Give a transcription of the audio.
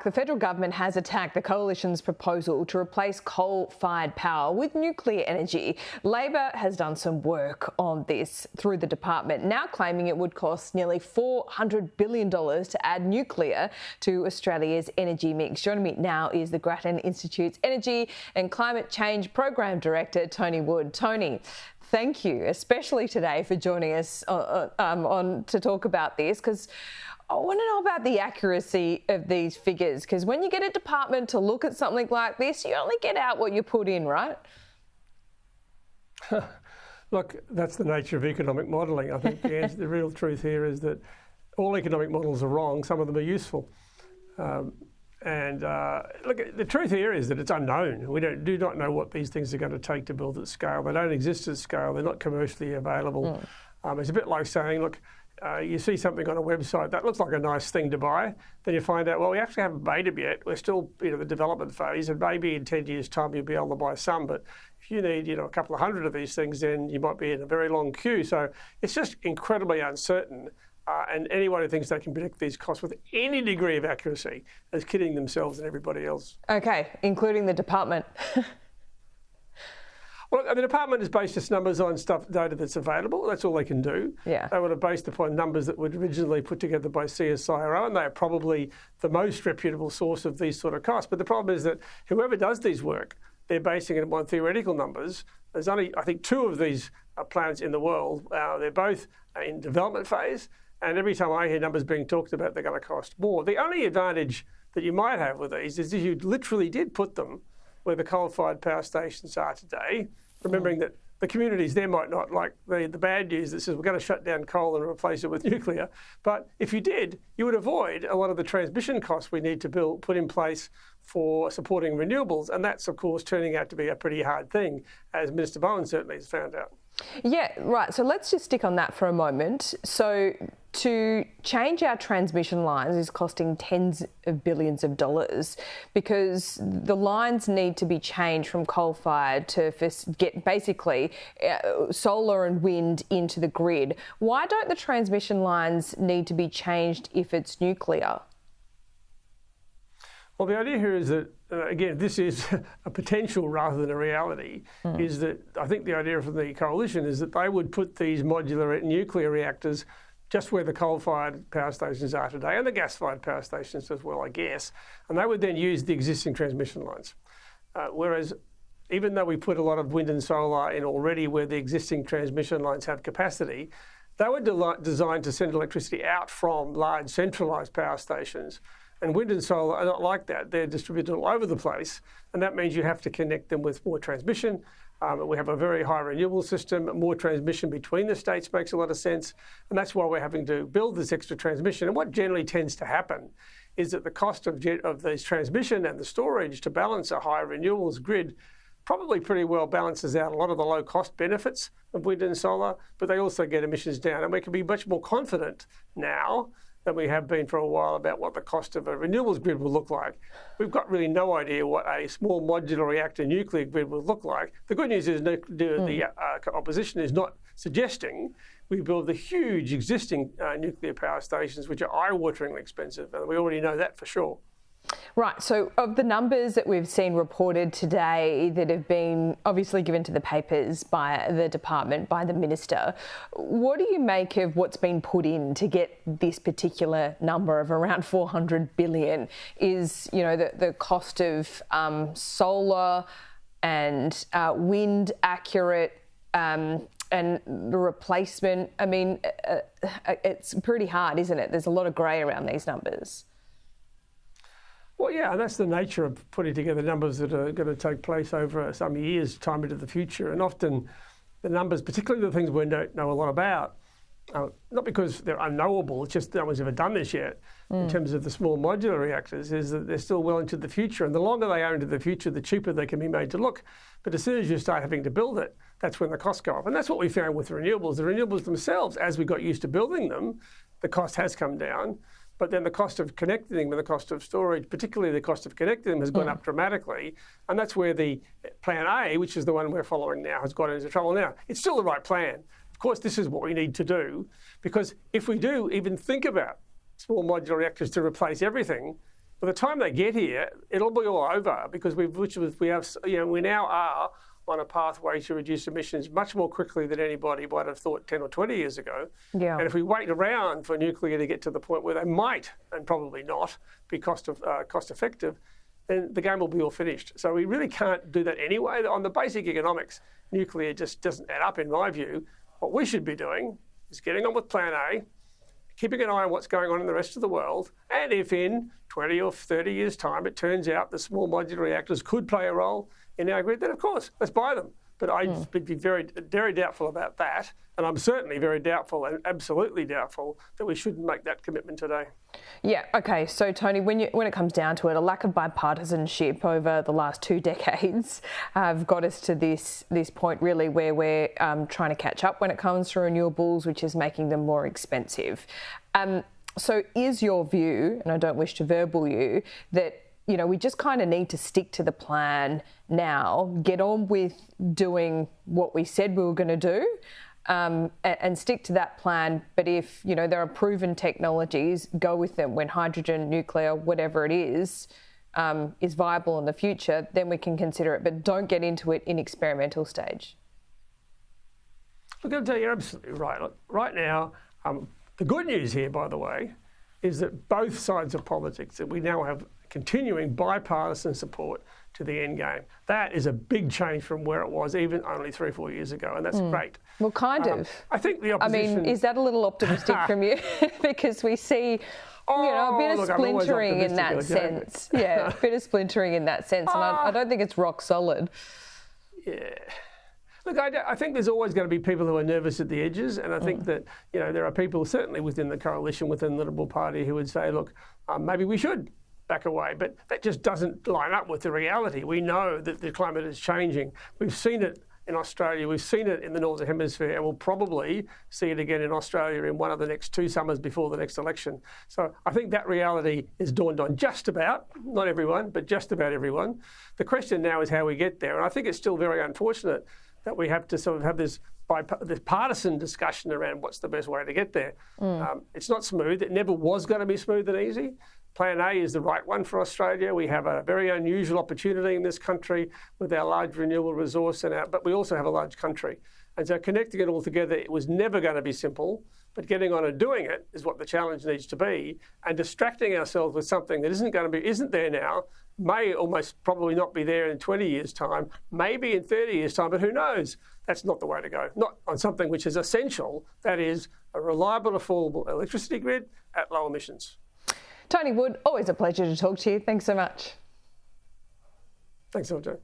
The federal government has attacked the coalition's proposal to replace coal-fired power with nuclear energy. Labor has done some work on this through the department, now claiming it would cost nearly $400 billion to add nuclear to Australia's energy mix. Joining me now is the Grattan Institute's Energy and Climate Change Program Director, Tony Wood. Tony, thank you, especially today, for joining us on to talk about this, because I want to know about the accuracy of these figures, because when you get a department to look at something like this, you only get out what you put in, right? Look, that's the nature of economic modelling. I think the real truth here is that all economic models are wrong. Some of them are useful. Look, the truth here is that it's unknown. We do not know what these things are going to take to build at scale. They don't exist at scale. They're not commercially available. It's a bit like saying, look, you see something on a website that looks like a nice thing to buy, then you find out, well, we actually haven't made it yet. We're still, the development phase, and maybe in 10 years' time you'll be able to buy some. But if you need, a couple of hundred of these things, then you might be in a very long queue. So it's just incredibly uncertain. And anyone who thinks they can predict these costs with any degree of accuracy is kidding themselves and everybody else. Okay, including the department. Well, the department has based its numbers on data that's available. That's all they can do. Yeah. They would have based upon numbers that were originally put together by CSIRO, and they are probably the most reputable source of these sort of costs. But the problem is that whoever does these work, they're basing it on theoretical numbers. There's only, I think, 2 of these plants in the world. They're both in development phase, and every time I hear numbers being talked about, they're going to cost more. The only advantage that you might have with these is if you literally did put them where the coal-fired power stations are today, remembering that the communities there might not like the bad news that says we're going to shut down coal and replace it with nuclear. But if you did, you would avoid a lot of the transmission costs we need to put in place for supporting renewables. And that's, of course, turning out to be a pretty hard thing, as Minister Bowen certainly has found out. Yeah, right. So let's just stick on that for a moment. So to change our transmission lines is costing tens of billions of dollars, because the lines need to be changed from coal-fired to get basically solar and wind into the grid. Why don't the transmission lines need to be changed if it's nuclear? Well, the idea here is that, again, this is a potential rather than a reality, is that I think the idea from the coalition is that they would put these modular nuclear reactors just where the coal-fired power stations are today, and the gas-fired power stations as well, I guess, and they would then use the existing transmission lines. Whereas, even though we put a lot of wind and solar in already where the existing transmission lines have capacity, they were designed to send electricity out from large centralised power stations. And wind and solar are not like that. They're distributed all over the place, and that means you have to connect them with more transmission. We have a very high renewable system. More transmission between the states makes a lot of sense, and that's why we're having to build this extra transmission. And what generally tends to happen is that the cost of these transmission and the storage to balance a high renewables grid probably pretty well balances out a lot of the low-cost benefits of wind and solar, but they also get emissions down. And we can be much more confident now than we have been for a while about what the cost of a renewables grid will look like. We've got really no idea what a small modular reactor nuclear grid will look like. The good news is the opposition is not suggesting we build the huge existing nuclear power stations, which are eye-wateringly expensive, and we already know that for sure. Right, so of the numbers that we've seen reported today that have been obviously given to the papers by the department, by the minister, what do you make of what's been put in to get this particular number of around $400 billion? Is, the cost of solar and wind accurate and the replacement? I mean, it's pretty hard, isn't it? There's a lot of grey around these numbers. Well, yeah, and that's the nature of putting together numbers that are going to take place over some years' time into the future. And often the numbers, particularly the things we don't know a lot about, not because they're unknowable, it's just no one's ever done this yet, in terms of the small modular reactors, is that they're still well into the future. And the longer they are into the future, the cheaper they can be made to look. But as soon as you start having to build it, that's when the costs go up. And that's what we found with renewables. The renewables themselves, as we got used to building them, the cost has come down. But then the cost of connecting them and the cost of storage, particularly the cost of connecting them, has gone up dramatically. And that's where the plan A, which is the one we're following now, has got into trouble now. It's still the right plan. Of course, this is what we need to do, because if we do even think about small modular reactors to replace everything, by the time they get here, it'll be all over because we now are on a pathway to reduce emissions much more quickly than anybody might have thought 10 or 20 years ago. Yeah. And if we wait around for nuclear to get to the point where they might, and probably not, be cost effective, then the game will be all finished. So we really can't do that anyway. On the basic economics, nuclear just doesn't add up in my view. What we should be doing is getting on with Plan A, keeping an eye on what's going on in the rest of the world, and if in 20 or 30 years' time it turns out the small modular reactors could play a role in our grid, then of course, let's buy them. But I'd be very, very doubtful about that, and I'm certainly very doubtful and absolutely doubtful that we shouldn't make that commitment today. Yeah, okay. So, Tony, when it comes down to it, a lack of bipartisanship over the last 2 decades have got us to this point, really, where we're trying to catch up when it comes to renewables, which is making them more expensive. So is your view, and I don't wish to verbal you, that we just kind of need to stick to the plan now, get on with doing what we said we were going to do, and stick to that plan. But if, there are proven technologies, go with them. When hydrogen, nuclear, whatever it is viable in the future, then we can consider it. But don't get into it in experimental stage. Look, I'll tell you, you're absolutely right. Look, right now, the good news here, by the way, is that both sides of politics, that we now have continuing bipartisan support to the end game. That is a big change from where it was even only 3 or 4 years ago, and that's great. Well, kind of. I think the opposition... is that a little optimistic from you? Because we see, a bit of splintering in that sense. Yeah, a bit of splintering in that sense, and I don't think it's rock solid. Yeah. Look, I think there's always going to be people who are nervous at the edges, and I think that there are people certainly within the coalition, within the Liberal Party, who would say, look, maybe we should back away. But that just doesn't line up with the reality. We know that the climate is changing. We've seen it in Australia, we've seen it in the Northern Hemisphere, and we'll probably see it again in Australia in one of the next 2 summers before the next election. So I think that reality is dawned on just about, not everyone, but just about everyone. The question now is how we get there. And I think it's still very unfortunate that we have to sort of have this partisan discussion around what's the best way to get there. It's not smooth. It never was going to be smooth and easy. Plan A is the right one for Australia. We have a very unusual opportunity in this country with our large renewable resource, but we also have a large country. And so connecting it all together, it was never going to be simple, but getting on and doing it is what the challenge needs to be. And distracting ourselves with something that isn't there now, may almost probably not be there in 20 years' time, maybe in 30 years' time, but who knows? That's not the way to go. Not on something which is essential, that is a reliable, affordable electricity grid at low emissions. Tony Wood, always a pleasure to talk to you. Thanks so much. Thanks, LJ.